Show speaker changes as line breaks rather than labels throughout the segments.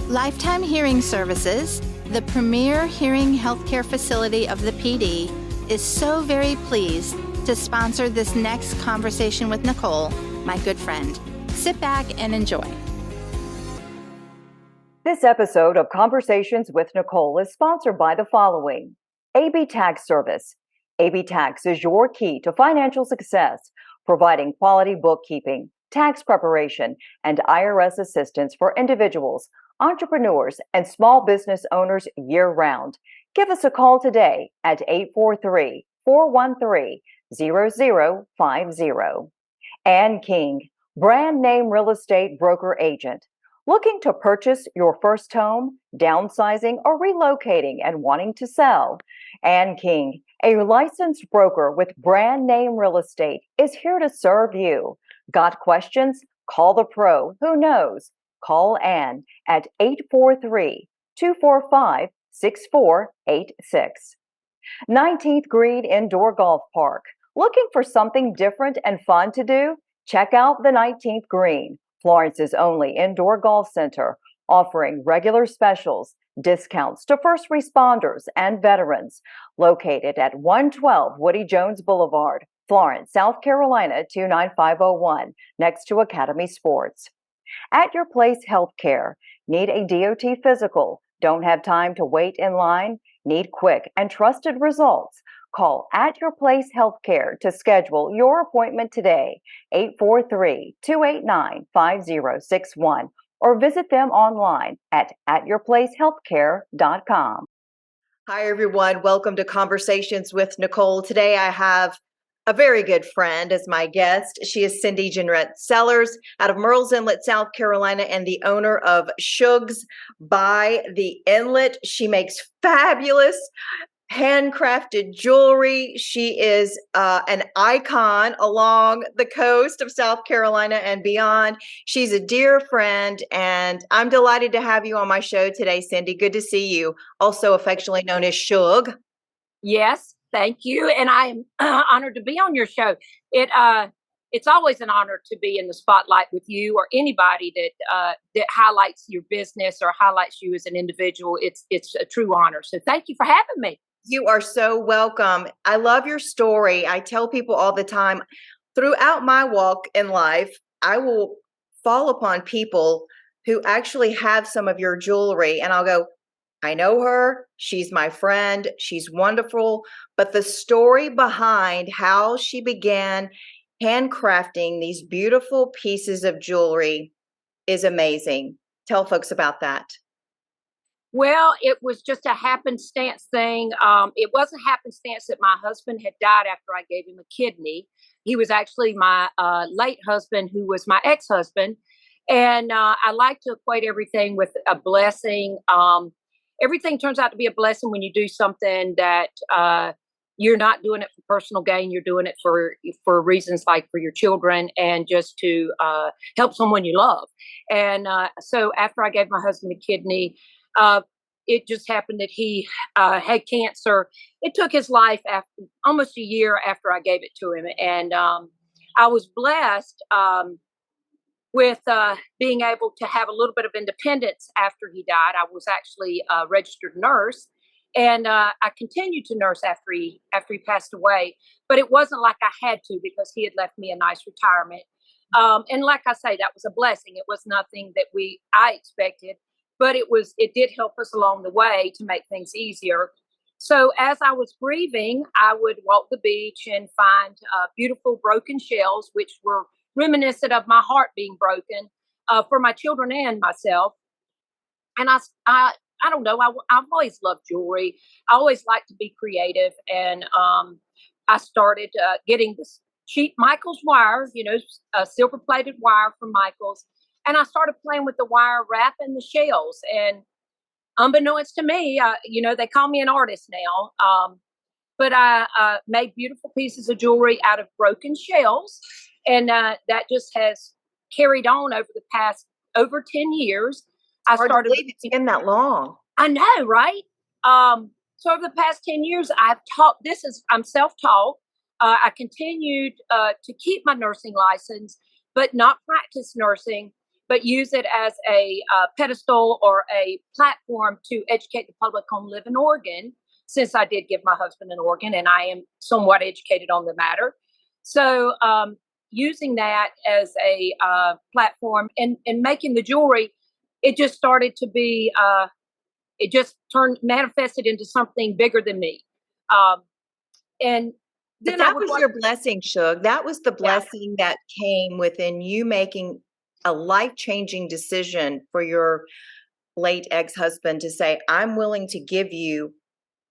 Lifetime Hearing Services, the premier hearing healthcare facility of the PD, is so very pleased to sponsor this next Conversation with Nicole, my good friend. Sit back and enjoy.
This episode of Conversations with Nicole is sponsored by the following. AB Tax Service. AB Tax is your key to financial success, providing quality bookkeeping, tax preparation, and IRS assistance for individuals, entrepreneurs, and small business owners year-round. Give us a call today at 843-413-0050. Ann King, brand name real estate broker agent. Looking to purchase your first home, downsizing, or relocating and wanting to sell? Ann King, a licensed broker with brand name real estate, is here to serve you. Got questions? Call the pro who knows. Call Ann at 843-245-6486. 19th Green Indoor Golf Park. Looking for something different and fun to do? Check out the 19th Green, Florence's only indoor golf center, offering regular specials, discounts to first responders and veterans. Located at 112 Woody Jones Boulevard, Florence, South Carolina 29501, next to Academy Sports. At Your Place Healthcare. Need a DOT physical? Don't have time to wait in line? Need quick and trusted results? Call At Your Place Healthcare to schedule your appointment today, 843-289-5061, or visit them online at atyourplacehealthcare.com. Hi, everyone. Welcome to Conversations with Nicole. Today I have a very good friend as my guest. She is Cindy Jenere Sellers out of Murrells Inlet, South Carolina, and the owner of Shugs by the Inlet. She makes fabulous handcrafted jewelry. She is an icon along the coast of South Carolina and beyond. She's a dear friend, and I'm delighted to have you on my show today, Cindy. Good to see you, also affectionately known as Shug.
Yes. Thank you. And I am honored to be on your show. It's always an honor to be in the spotlight with you or anybody that highlights your business or highlights you as an individual. It's a true honor. So thank you for having me.
You are so welcome. I love your story. I tell people all the time, throughout my walk in life, I will fall upon people who actually have some of your jewelry, and I'll go, I know her. She's my friend. She's wonderful. But the story behind how she began handcrafting these beautiful pieces of jewelry is amazing. Tell folks about that.
Well, it was just a happenstance thing. It wasn't happenstance that my husband had died after I gave him a kidney. He was actually my late husband, who was my ex-husband. And I like to equate everything with a blessing. Everything turns out to be a blessing when you do something that you're not doing it for personal gain. You're doing it for reasons like for your children and just to help someone you love. And so after I gave my husband a kidney, it just happened that he had cancer. It took his life after almost a year after I gave it to him. And I was blessed with being able to have a little bit of independence after he died. I was actually a registered nurse, and I continued to nurse after he passed away. But it wasn't like I had to, because he had left me a nice retirement. And like I say, that was a blessing. It was nothing that I expected, but it did help us along the way to make things easier. So as I was grieving, I would walk the beach and find beautiful broken shells, which were reminiscent of my heart being broken for my children and myself. And I don't know, I've always loved jewelry. I always liked to be creative. And I started getting this cheap Michael's wire, silver plated wire from Michael's. And I started playing with the wire, wrapping the shells. And unbeknownst to me, they call me an artist now. But I made beautiful pieces of jewelry out of broken shells. And that just has carried on over the past over 10 years.
Hard to believe it's been that long.
I know, right? So over the past 10 years, I've taught, I'm self-taught. I continued to keep my nursing license, but not practice nursing, but use it as a pedestal or a platform to educate the public on living organ, since I did give my husband an organ and I am somewhat educated on the matter. So using that as a platform and making the jewelry, it just started to be, it just manifested into something bigger than me. And then
but that was your blessing, Shug. That was the blessing that came within you making a life-changing decision for your late ex-husband to say, I'm willing to give you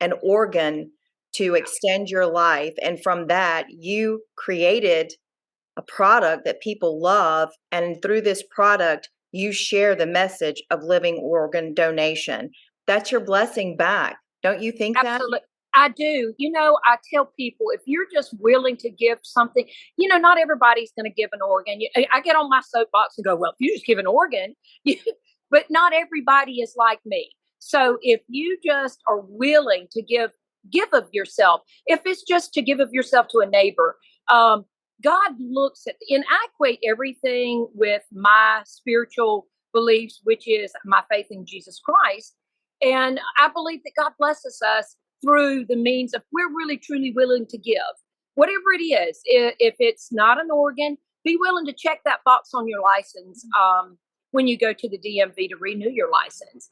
an organ to extend your life. And from that, you created a product that people love. And through this product, you share the message of living organ donation. That's your blessing back. Don't you think
Absolutely. That? I do. I tell people, if you're just willing to give something, not everybody's going to give an organ. I get on my soapbox and go, well, if you just give an organ, but not everybody is like me. So if you just are willing to give of yourself, if it's just to give of yourself to a neighbor, God looks at, and I equate everything with my spiritual beliefs, which is my faith in Jesus Christ. And I believe that God blesses us through the means of, we're really truly willing to give, whatever it is. If it's not an organ, be willing to check that box on your license when you go to the DMV to renew your license.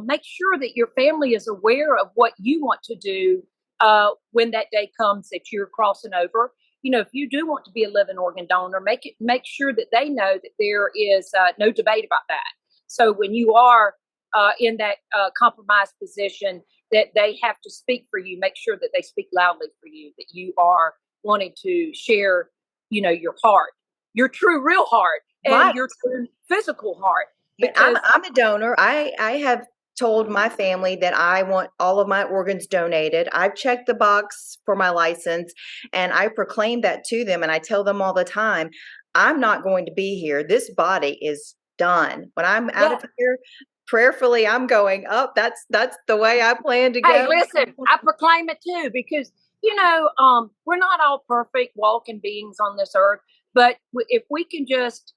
Make sure that your family is aware of what you want to do when that day comes that you're crossing over. If you do want to be a living organ donor, make sure that they know that there is no debate about that. So when you are in that compromised position, that they have to speak for you, make sure that they speak loudly for you, that you are wanting to share, your heart, your true real heart, and your true physical heart.
Because I'm a donor. I have told my family that I want all of my organs donated. I've checked the box for my license and I proclaim that to them. And I tell them all the time, I'm not going to be here. This body is done. When I'm out of here, prayerfully, I'm going up. That's the way I plan to go.
Hey, listen, I proclaim it too, because, we're not all perfect walking beings on this earth, but if we can just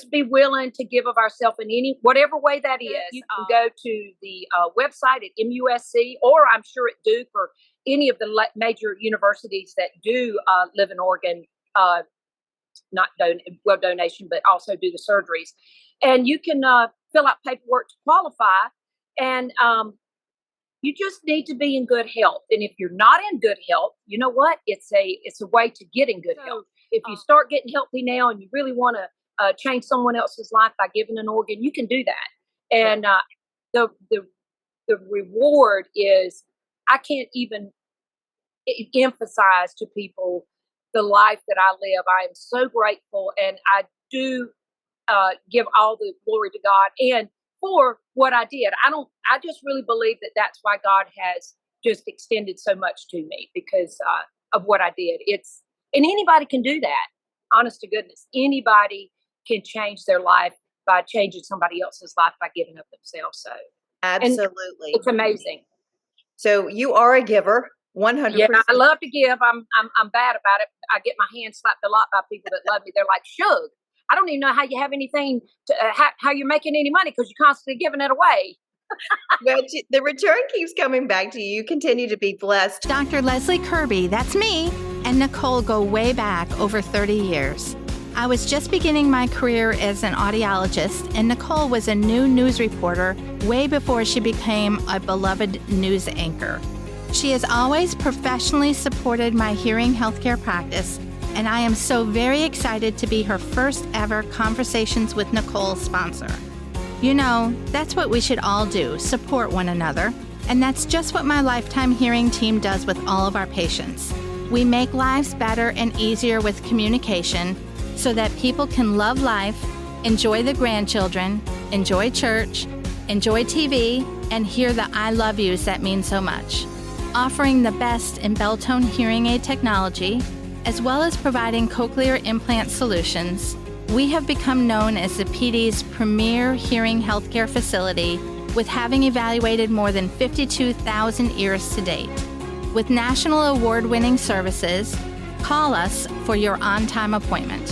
be willing to give of ourselves in whatever way that is. You can go to the website at MUSC, or I'm sure at Duke, or any of the major universities that do live in organ, donation, but also do the surgeries. And you can fill out paperwork to qualify. And you just need to be in good health. And if you're not in good health, you know what? It's a way to get in good health. If you start getting healthy now and you really want to change someone else's life by giving an organ, you can do that. And the reward is, I can't even emphasize to people the life that I live. I am so grateful, and I do give all the glory to God and for what I did. I just really believe that that's why God has just extended so much to me, because of what I did. And anybody can do that. Honest to goodness, anybody can change their life by changing somebody else's life by giving up themselves. So
absolutely,
it's amazing.
So you are a giver, 100%.
Yeah, I love to give. I'm bad about it. I get my hand slapped a lot by people that love me. They're like, Shug, I don't even know how you have anything to how you're making any money, because you're constantly giving it away.
But the return keeps coming back to you. You continue to be blessed.
Dr. Leslie Kirby, that's me, and Nicole go way back over 30 years. I was just beginning my career as an audiologist, and Nicole was a new news reporter way before she became a beloved news anchor. She has always professionally supported my hearing healthcare practice, and I am so very excited to be her first ever Conversations with Nicole sponsor. That's what we should all do, support one another, and that's just what my Lifetime Hearing team does with all of our patients. We make lives better and easier with communication so that people can love life, enjoy the grandchildren, enjoy church, enjoy TV, and hear the I love yous that mean so much. Offering the best in Belltone hearing aid technology, as well as providing cochlear implant solutions, we have become known as the PD's premier hearing healthcare facility with having evaluated more than 52,000 ears to date. With national award-winning services, call us for your on-time appointment.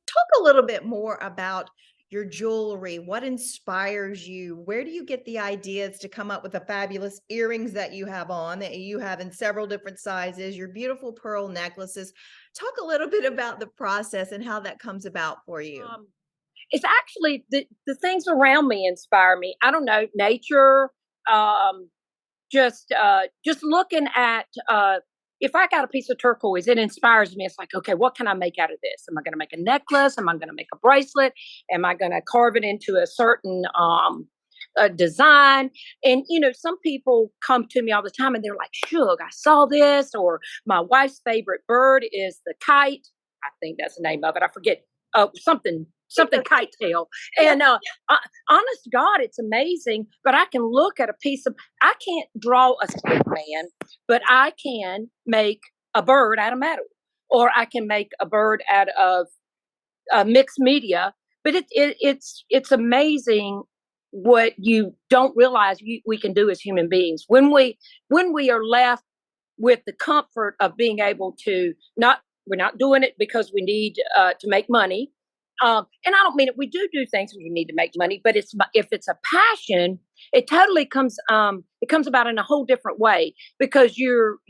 Talk a little bit more about your jewelry. What inspires you? Where do you get the ideas to come up with the fabulous earrings that you have on, that you have in several different sizes, your beautiful pearl necklaces? Talk a little bit about the process and how that comes about for you.
It's actually the things around me inspire me. I don't know, nature, um, just looking at if I got a piece of turquoise, it inspires me. It's like, okay, what can I make out of this? Am I going to make a necklace? Am I going to make a bracelet? Am I going to carve it into a certain design? And some people come to me all the time and they're like, Shug, I saw this, or my wife's favorite bird is the kite. I think that's the name of it. I forget. Something kite tail. And honest to God, it's amazing. But I can look at a piece of, I can't draw a stick man, but I can make a bird out of metal, or I can make a bird out of mixed media. But it's amazing what you don't realize we can do as human beings when we are left with the comfort of being able to we're not doing it because we need to make money. And I don't mean it. We do things when we need to make money, but if it's a passion, it totally comes. It comes about in a whole different way because you're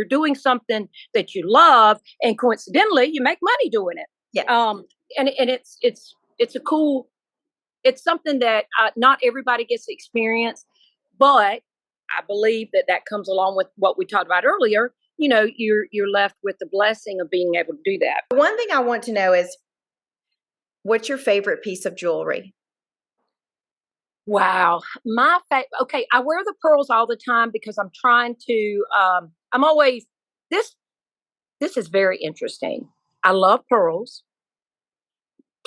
doing something that you love, and coincidentally, you make money doing it.
Yeah.
And it's a cool. It's something that not everybody gets to experience, but I believe that comes along with what we talked about earlier. You're left with the blessing of being able to do that.
One thing I want to know is, what's your favorite piece of jewelry?
Wow. Okay, I wear the pearls all the time because I'm trying to, I'm always, this is very interesting. I love pearls.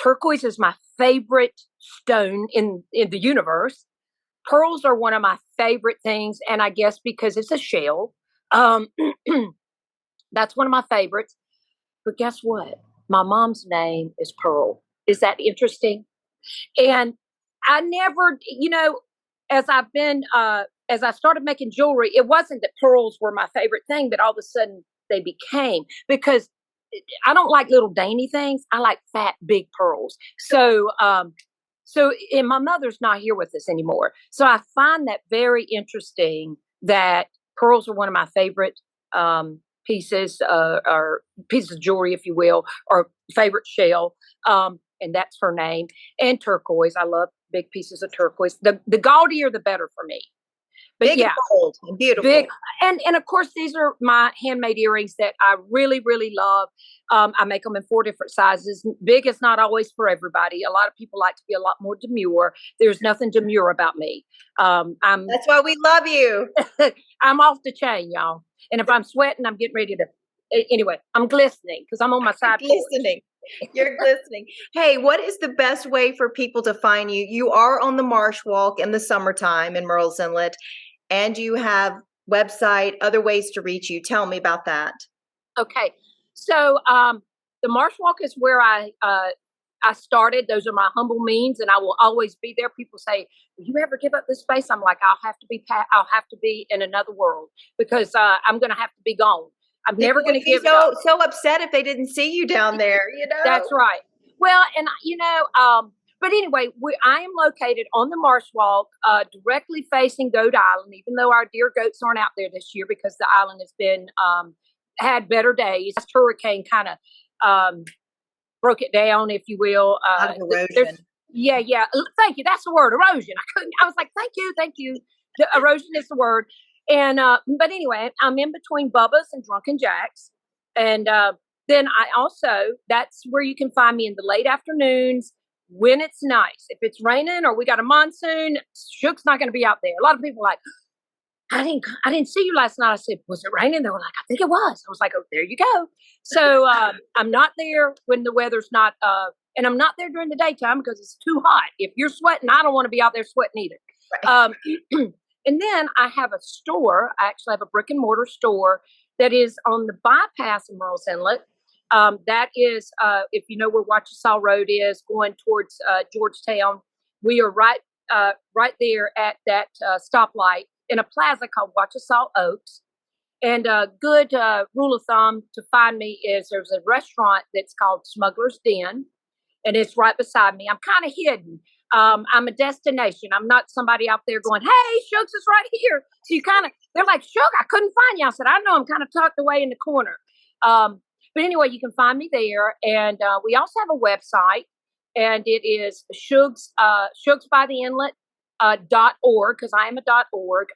Turquoise is my favorite stone in the universe. Pearls are one of my favorite things, and I guess because it's a shell, that's one of my favorites. But guess what? My mom's name is Pearl. Is that interesting? And I never, as I started making jewelry, it wasn't that pearls were my favorite thing, but all of a sudden they became, because I don't like little dainty things. I like fat, big pearls. So, and my mother's not here with us anymore. So I find that very interesting that pearls are one of my favorite, pieces, or pieces of jewelry, if you will, or favorite shell. And that's her name. And turquoise. I love big pieces of turquoise. The gaudier, the better for me. But
big,
yeah,
and bold, and beautiful.
Big, and of course, these are my handmade earrings that I really, really love. I make them in 4 different sizes. Big is not always for everybody. A lot of people like to be a lot more demure. There's nothing demure about me.
That's why we love you.
I'm off the chain, y'all. And if I'm sweating, I'm getting ready to. Anyway, I'm glistening because I'm on my side porch.
Glistening. You're glistening. Hey, what is the best way for people to find you? You are on the Marsh Walk in the summertime in Murrells Inlet, and you have website, other ways to reach you. Tell me about that.
Okay. So the Marsh Walk is where I started. Those are my humble means, and I will always be there. People say, "Will you ever give up this space?" I'm like, I'll have to be in another world because I'm going to have to be gone. I'm never going to give it up.
So upset if they didn't see you down there,
That's right. Well, and but anyway, I am located on the Marsh Walk, directly facing Goat Island, even though our dear goats aren't out there this year because the island has been, had better days. This hurricane kind of, broke it down, if you will.
Out of erosion.
Yeah. Thank you. That's the word, erosion. I was like, thank you. The erosion is the word. And, but anyway, I'm in between Bubba's and Drunken Jack's. And, then that's where you can find me in the late afternoons when it's nice. If it's raining or we got a monsoon, Shook's not going to be out there. A lot of people are like, I didn't see you last night. I said, was it raining? They were like, I think it was. I was like, oh, there you go. So, I'm not there when the weather's not, and I'm not there during the daytime because it's too hot. If you're sweating, I don't want to be out there sweating either. Right. And then I have a store. I actually have a brick and mortar store that is on the bypass in Murrells Inlet. That is, if you know where Wachesaw Road is, going towards Georgetown, we are right there at that stoplight in a plaza called Wachesaw Oaks. And a good rule of thumb to find me is there's a restaurant that's called Smuggler's Den, and it's right beside me. I'm kind of hidden. I'm a destination. I'm not somebody out there going, "Hey, Shugs is right here." So they're like, "Shug, I couldn't find you." I said, "I know, I'm kind of tucked away in the corner." But anyway, you can find me there. And we also have a website, and it is shugsbytheinlet.org, because I am a .org,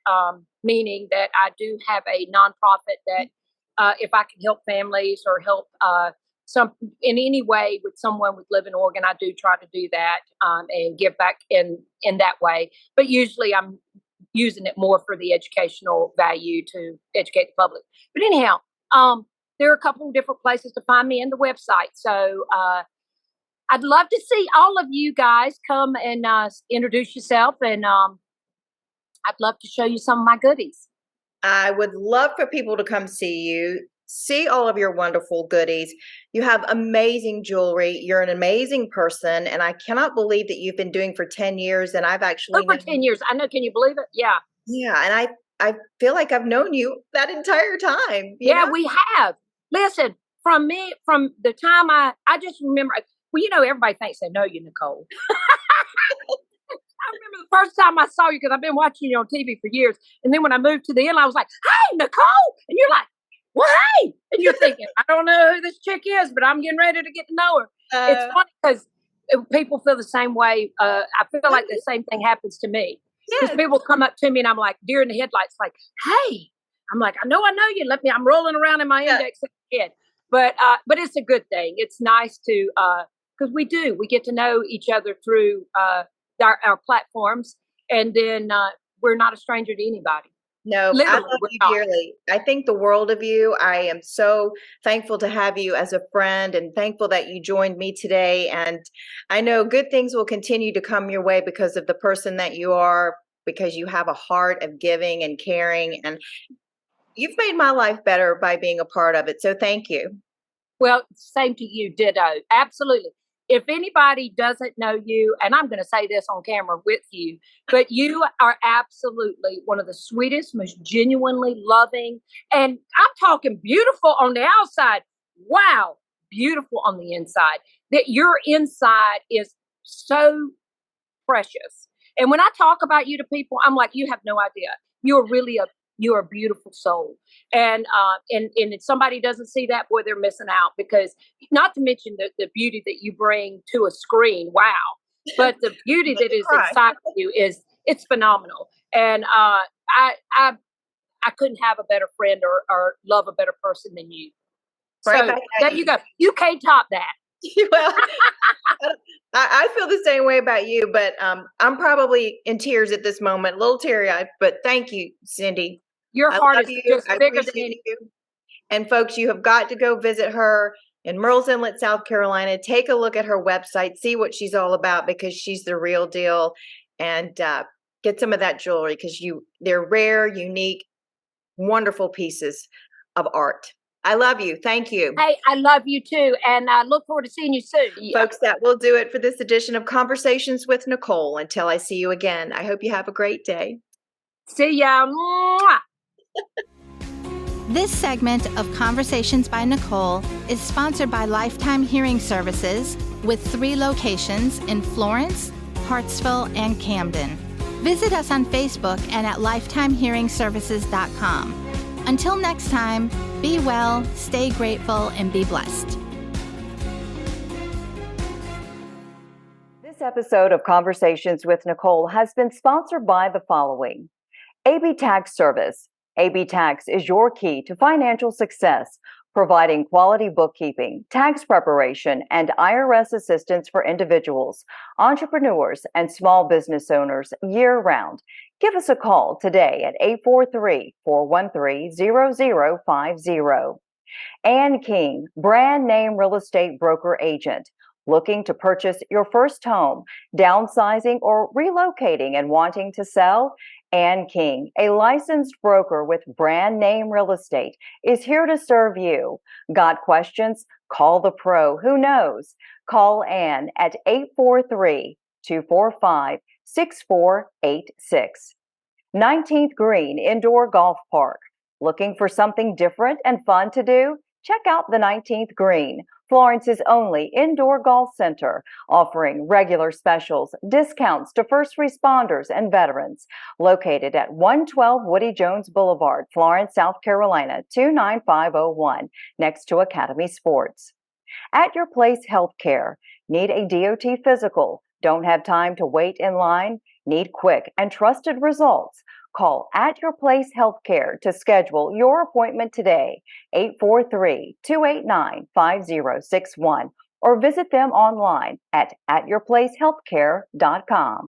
meaning that I do have a nonprofit that if I can help families or help some in any way with someone with living organ, I do try to do that and give back in that way. But usually I'm using it more for the educational value to educate the public. But anyhow, there are a couple of different places to find me in the website. So I'd love to see all of you guys come and introduce yourself, and I'd love to show you some of my goodies.
I would love for people to come see you, see all of your wonderful goodies. You have amazing jewelry. You're an amazing person, and I cannot believe that you've been doing for 10 years, and I've actually
over 10 years. I know. Can you believe it? Yeah.
Yeah, and I feel like I've known you that entire time.
Yeah, we have. Listen, from the time I just remember, well, everybody thinks they know you, Nicole. I remember the first time I saw you, because I've been watching you on TV for years. And then when I moved to the end, I was like, "Hey, Nicole." And you're like, "Well, hey." And you're thinking, "I don't know who this chick is, but I'm getting ready to get to know her." It's funny because people feel the same way. I feel like the same thing happens to me. Because people come up to me and I'm like, deer in the headlights, like, "Hey." I'm like, I know you. I'm rolling around in my index head. But it's a good thing. It's nice to, because we get to know each other through our platforms. And then we're not a stranger to anybody.
No,
literally,
I love you dearly. I think the world of you. I am so thankful to have you as a friend, and thankful that you joined me today. And I know good things will continue to come your way because of the person that you are, because you have a heart of giving and caring, and you've made my life better by being a part of it. So thank you.
Well, same to you, ditto. Absolutely. If anybody doesn't know you, and I'm going to say this on camera with you, but you are absolutely one of the sweetest, most genuinely loving, and I'm talking beautiful on the outside. Wow, beautiful on the inside. That your inside is so precious. And when I talk about you to people, I'm like, you have no idea. You're a beautiful soul. And if somebody doesn't see that, boy, they're missing out, because not to mention the beauty that you bring to a screen. Wow. But the beauty that is inside of you it's phenomenal. And I couldn't have a better friend or love a better person than you.
Right,
so there you go. You can't top that.
Well, I feel the same way about you, but I'm probably in tears at this moment, a little teary-eyed, but thank you, Cindy.
Your heart is just bigger than
you. And folks, you have got to go visit her in Murrells Inlet, South Carolina. Take a look at her website, see what she's all about, because she's the real deal, and get some of that jewelry, because they're rare, unique, wonderful pieces of art. I love you. Thank you.
Hey, I love you too. And I look forward to seeing you soon.
Folks, that will do it for this edition of Conversations with Nicole. Until I see you again, I hope you have a great day.
See ya. Mwah.
This segment of Conversations by Nicole is sponsored by Lifetime Hearing Services, with 3 locations in Florence, Hartsville, and Camden. Visit us on Facebook and at lifetimehearingservices.com. Until next time, be well, stay grateful, and be blessed.
This episode of Conversations with Nicole has been sponsored by the following: AB Tax Service. AB Tax is your key to financial success, providing quality bookkeeping, tax preparation, and IRS assistance for individuals, entrepreneurs, and small business owners year-round. Give us a call today at 843-413-0050. Ann King, brand name real estate broker agent. Looking to purchase your first home, downsizing, or relocating and wanting to sell? Ann King, a licensed broker with brand name real estate, is here to serve you. Got questions? Call the pro who knows. Call Ann at 843-245-6486. 19th Green Indoor Golf Park. Looking for something different and fun to do? Check out the 19th Green, Florence's only indoor golf center, offering regular specials, discounts to first responders and veterans. Located at 112 Woody Jones Boulevard, Florence, South Carolina, 29501, next to Academy Sports. At Your Place Healthcare. Need a DOT physical? Don't have time to wait in line? Need quick and trusted results? Call At Your Place Healthcare to schedule your appointment today, 843-289-5061, or visit them online at atyourplacehealthcare.com.